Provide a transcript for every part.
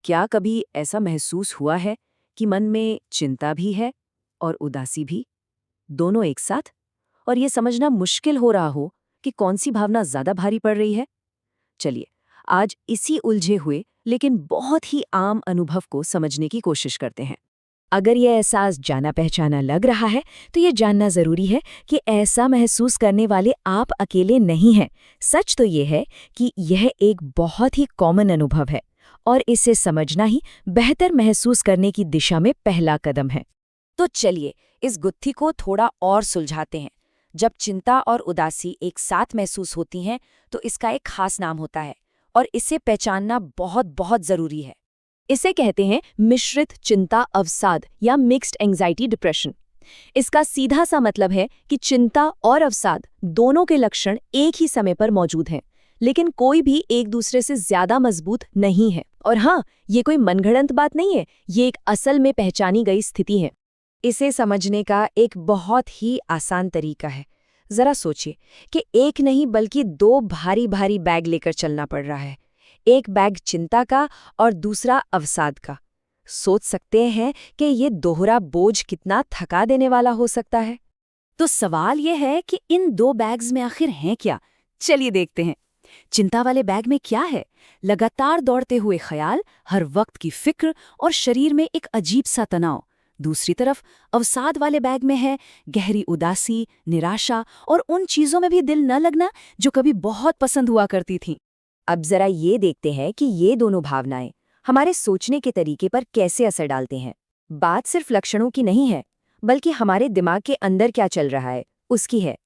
क्या कभी ऐसा महसूस हुआ है कि मन में चिंता भी है और उदासी भी, दोनों एक साथ? और ये समझना मुश्किल हो रहा हो कि कौन सी भावना ज्यादा भारी पड़ रही है? चलिए, आज इसी उलझे हुए लेकिन बहुत ही आम अनुभव को समझने की कोशिश करते हैं। अगर ये एहसास जाना पहचाना लग रहा है तो ये जानना जरूरी है कि ऐसा महसूस करने वाले आप अकेले नहीं हैं। सच तो ये है कि यह एक बहुत ही कॉमन अनुभव है और इसे समझना ही बेहतर महसूस करने की दिशा में पहला कदम है। तो चलिए, इस गुत्थी को थोड़ा और सुलझाते हैं। जब चिंता और उदासी एक साथ महसूस होती हैं तो इसका एक खास नाम होता है और इसे पहचानना बहुत बहुत जरूरी है। इसे कहते हैं मिश्रित चिंता अवसाद या मिक्स्ड एंजाइटी डिप्रेशन। इसका सीधा सा मतलब है कि चिंता और अवसाद दोनों के लक्षण एक ही समय पर मौजूद हैं, लेकिन कोई भी एक दूसरे से ज्यादा मजबूत नहीं है। और हाँ, ये कोई मनगढ़ंत बात नहीं है, ये एक असल में पहचानी गई स्थिति है। इसे समझने का एक बहुत ही आसान तरीका है। जरा सोचिए कि एक नहीं बल्कि दो भारी भारी बैग लेकर चलना पड़ रहा है। एक बैग चिंता का और दूसरा अवसाद का। सोच सकते हैं कि ये दोहरा बोझ कितना थका देने वाला हो सकता है। तो सवाल यह है कि इन दो बैग्स में आखिर हैं क्या? चलिए देखते हैं। चिंता वाले बैग में क्या है? लगातार दौड़ते हुए ख्याल, हर वक्त की फिक्र और शरीर में एक अजीब सा तनाव। दूसरी तरफ अवसाद वाले बैग में है गहरी उदासी, निराशा और उन चीजों में भी दिल न लगना जो कभी बहुत पसंद हुआ करती थीं। अब जरा ये देखते हैं कि ये दोनों भावनाएं हमारे सोचने के तरीके पर कैसे असर डालते हैं। बात सिर्फ लक्षणों की नहीं है, बल्कि हमारे दिमाग के अंदर क्या चल रहा है उसकी है।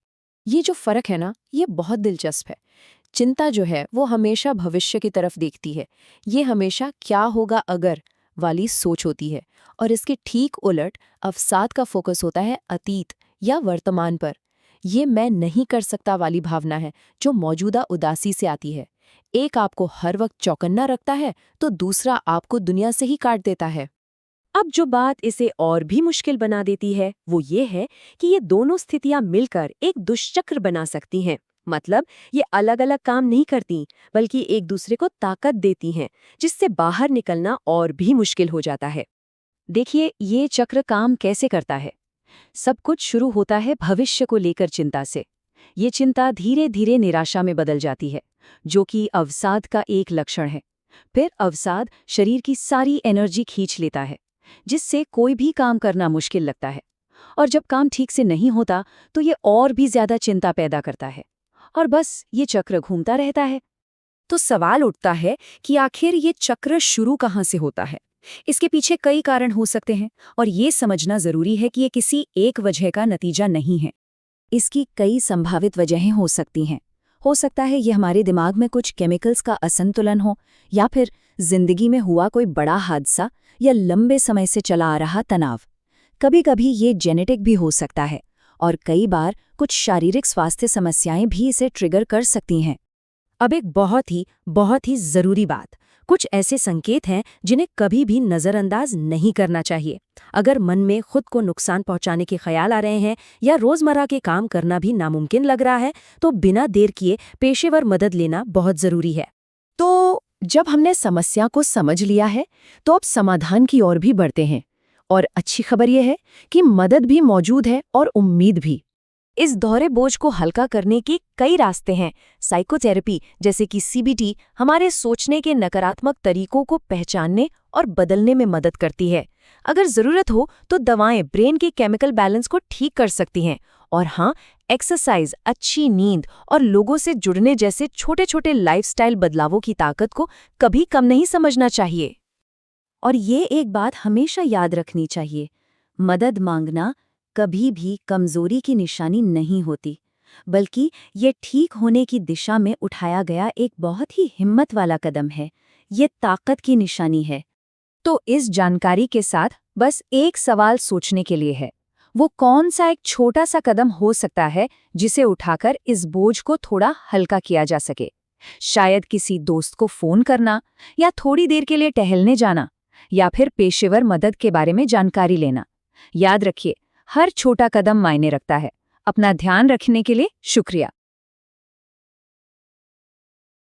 ये जो फर्क है ना, ये बहुत दिलचस्प है। चिंता जो है वो हमेशा भविष्य की तरफ देखती है। ये हमेशा क्या होगा अगर वाली सोच होती है, और इसके ठीक उलट अवसाद का फोकस होता है अतीत या वर्तमान पर। ये मैं नहीं कर सकता वाली भावना है जो मौजूदा उदासी से आती है। एक आपको हर वक्त चौकन्ना रखता है तो दूसरा आपको दुनिया से ही काट देता है। अब जो बात इसे और भी मुश्किल बना देती है वो ये है कि ये दोनों स्थितियां मिलकर एक दुष्चक्र बना सकती हैं। मतलब ये अलग अलग काम नहीं करती, बल्कि एक दूसरे को ताकत देती हैं, जिससे बाहर निकलना और भी मुश्किल हो जाता है। देखिए, ये चक्र काम कैसे करता है। सब कुछ शुरू होता है भविष्य को लेकर चिंता से। ये चिंता धीरे धीरे निराशा में बदल जाती है, जो कि अवसाद का एक लक्षण है। फिर अवसाद शरीर की सारी एनर्जी खींच लेता है, जिससे कोई भी काम करना मुश्किल लगता है। और जब काम ठीक से नहीं होता तो ये और भी ज्यादा चिंता पैदा करता है, और बस ये चक्र घूमता रहता है। तो सवाल उठता है कि आखिर ये चक्र शुरू कहाँ से होता है? इसके पीछे कई कारण हो सकते हैं, और ये समझना जरूरी है कि ये किसी एक वजह का नतीजा नहीं है। इसकी कई संभावित वजहें हो सकती हैं। हो सकता है ये हमारे दिमाग में कुछ केमिकल्स का असंतुलन हो, या फिर जिंदगी में हुआ कोई बड़ा हादसा, या लंबे समय से चला आ रहा तनाव। कभी-कभी ये जेनेटिक भी हो सकता है, और कई बार कुछ शारीरिक स्वास्थ्य समस्याएं भी इसे ट्रिगर कर सकती हैं। अब एक बहुत ही जरूरी बात, कुछ ऐसे संकेत हैं जिन्हें कभी भी नजरअंदाज नहीं करना चाहिए। अगर मन में खुद को नुकसान पहुंचाने के ख्याल आ रहे हैं या रोजमर्रा के काम करना भी नामुमकिन लग रहा है, तो बिना देर किए पेशेवर मदद लेना बहुत जरूरी है। तो जब हमने समस्या को समझ लिया है, तो अब समाधान की ओर भी बढ़ते हैं। और अच्छी खबर यह है कि मदद भी मौजूद है और उम्मीद भी। इस दोहरे बोझ को हल्का करने के कई रास्ते हैं। साइकोथेरेपी जैसे कि सीबीटी हमारे सोचने के नकारात्मक तरीकों को पहचानने और बदलने में मदद करती है। अगर जरूरत हो तो दवाएं ब्रेन के केमिकल बैलेंस को ठीक कर सकती हैं। और हाँ, एक्सरसाइज, अच्छी नींद और लोगों से जुड़ने जैसे छोटे छोटे लाइफस्टाइल बदलावों की ताकत को कभी कम नहीं समझना चाहिए। और ये एक बात हमेशा याद रखनी चाहिए, मदद मांगना कभी भी कमजोरी की निशानी नहीं होती, बल्कि ये ठीक होने की दिशा में उठाया गया एक बहुत ही हिम्मत वाला कदम है। ये ताकत की निशानी है। तो इस जानकारी के साथ बस एक सवाल सोचने के लिए है, वो कौन सा एक छोटा सा कदम हो सकता है जिसे उठाकर इस बोझ को थोड़ा हल्का किया जा सके? शायद किसी दोस्त को फोन करना, या थोड़ी देर के लिए टहलने जाना, या फिर पेशेवर मदद के बारे में जानकारी लेना। याद रखिए, हर छोटा कदम मायने रखता है। अपना ध्यान रखने के लिए शुक्रिया।